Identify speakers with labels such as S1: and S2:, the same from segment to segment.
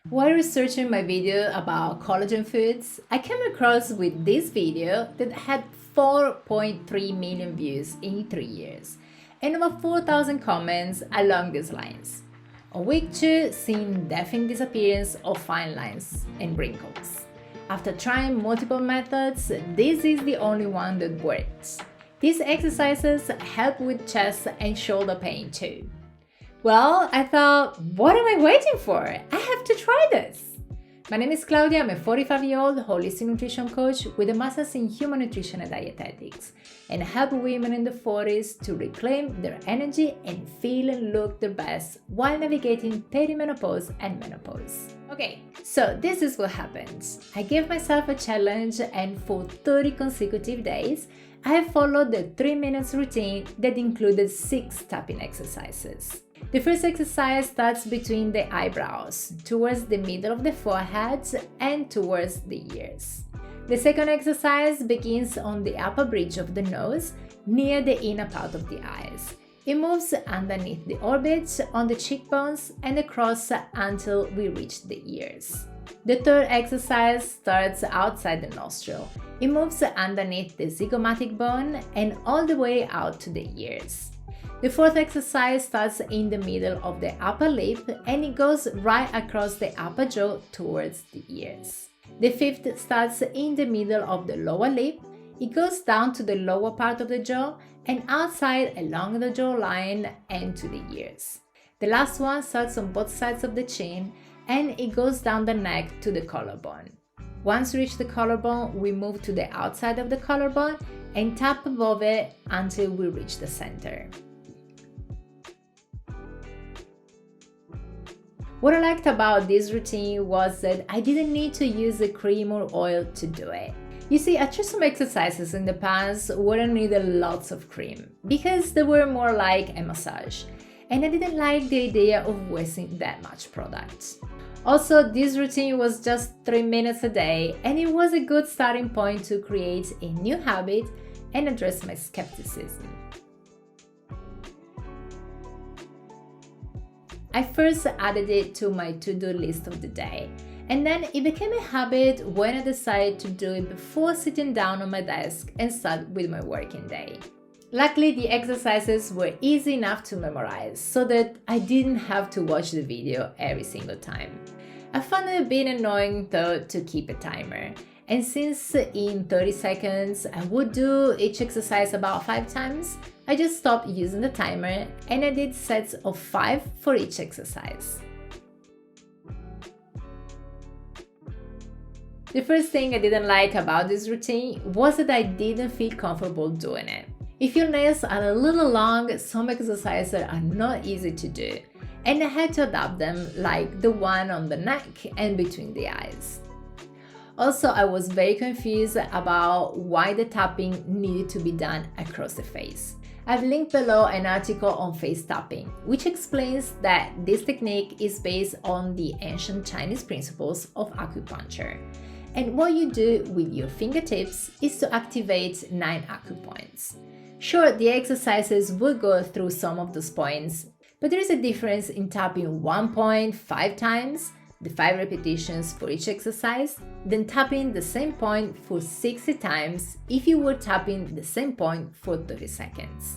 S1: While researching my video about collagen foods, I came across with this video that had 4.3 million views in 3 years and over 4,000 comments along these lines. On week 2, seeing definite disappearance of fine lines and wrinkles. After trying multiple methods, this is the only one that works. These exercises help with chest and shoulder pain too. Well, I thought, what am I waiting for? I have to try this! My name is Claudia, I'm a 45-year-old holistic nutrition coach with a master's in human nutrition and dietetics, and I help women in the 40s to reclaim their energy and feel and look their best while navigating perimenopause and menopause. Okay, so this is what happens. I gave myself a challenge, and for 30 consecutive days, I have followed the 3 minutes routine that included 6 tapping exercises. The first exercise starts between the eyebrows, towards the middle of the forehead and towards the ears. The second exercise begins on the upper bridge of the nose, near the inner part of the eyes. It moves underneath the orbit, on the cheekbones, and across until we reach the ears. The third exercise starts outside the nostril. It moves underneath the zygomatic bone and all the way out to the ears. The fourth exercise starts in the middle of the upper lip and it goes right across the upper jaw towards the ears. The fifth starts in the middle of the lower lip, it goes down to the lower part of the jaw and outside along the jawline and to the ears. The last one starts on both sides of the chin and it goes down the neck to the collarbone. Once we reach the collarbone, we move to the outside of the collarbone and tap above it until we reach the center. What I liked about this routine was that I didn't need to use a cream or oil to do it. You see, I tried some exercises in the past where I needed lots of cream because they were more like a massage, and I didn't like the idea of wasting that much product. Also, this routine was just 3 minutes a day, and it was a good starting point to create a new habit and address my skepticism. I first added it to my to-do list of the day, and then it became a habit when I decided to do it before sitting down on my desk and start with my working day. Luckily, the exercises were easy enough to memorize so that I didn't have to watch the video every single time. I found it a bit annoying though to keep a timer, and since in 30 seconds I would do each exercise about 5 times, I just stopped using the timer and I did sets of 5 for each exercise. The first thing I didn't like about this routine was that I didn't feel comfortable doing it. If your nails are a little long, some exercises are not easy to do, and I had to adapt them, like the one on the neck and between the eyes. Also, I was very confused about why the tapping needed to be done across the face. I've linked below an article on face tapping, which explains that this technique is based on the ancient Chinese principles of acupuncture. And what you do with your fingertips is to activate 9 acupoints. Sure, the exercises will go through some of those points, but there is a difference in tapping 1 point 5 times, the 5 repetitions for each exercise, then tapping the same point for 60 times if you were tapping the same point for 30 seconds.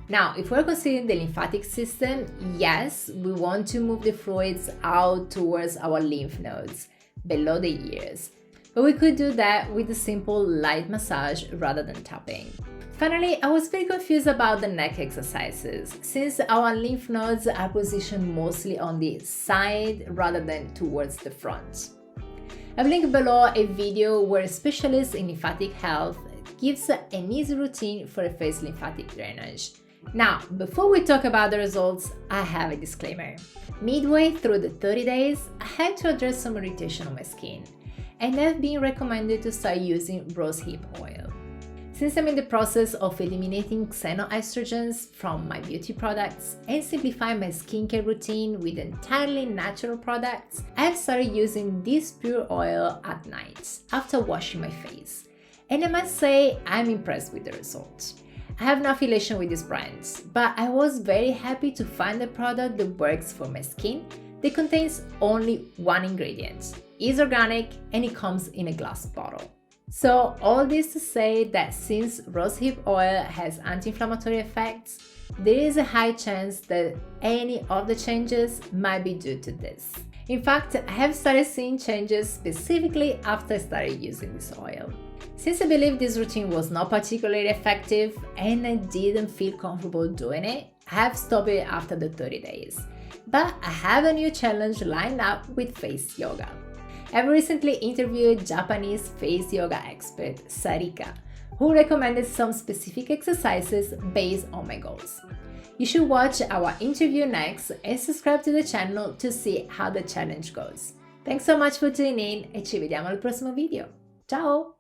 S1: Now, if we're considering the lymphatic system, yes, we want to move the fluids out towards our lymph nodes, below the ears, but we could do that with a simple light massage rather than tapping. Finally, I was very confused about the neck exercises, since our lymph nodes are positioned mostly on the side rather than towards the front. I've linked below a video where a specialist in lymphatic health gives an easy routine for a face lymphatic drainage. Now, before we talk about the results, I have a disclaimer. Midway through the 30 days, I had to address some irritation on my skin, and I've been recommended to start using rosehip oil. Since I'm in the process of eliminating xenoestrogens from my beauty products and simplifying my skincare routine with entirely natural products, I've started using this pure oil at night after washing my face. And I must say, I'm impressed with the results. I have no affiliation with these brands, but I was very happy to find a product that works for my skin, that contains only one ingredient, is organic, and it comes in a glass bottle. So all this to say that since rosehip oil has anti-inflammatory effects, there is a high chance that any of the changes might be due to this. In fact, I have started seeing changes specifically after I started using this oil. Since I believe this routine was not particularly effective and I didn't feel comfortable doing it, I have stopped it after the 30 days. But I have a new challenge lined up with face yoga. I've recently interviewed Japanese face yoga expert Sarika, who recommended some specific exercises based on my goals. You should watch our interview next and subscribe to the channel to see how the challenge goes. Thanks so much for tuning in e ci vediamo al prossimo video. Ciao!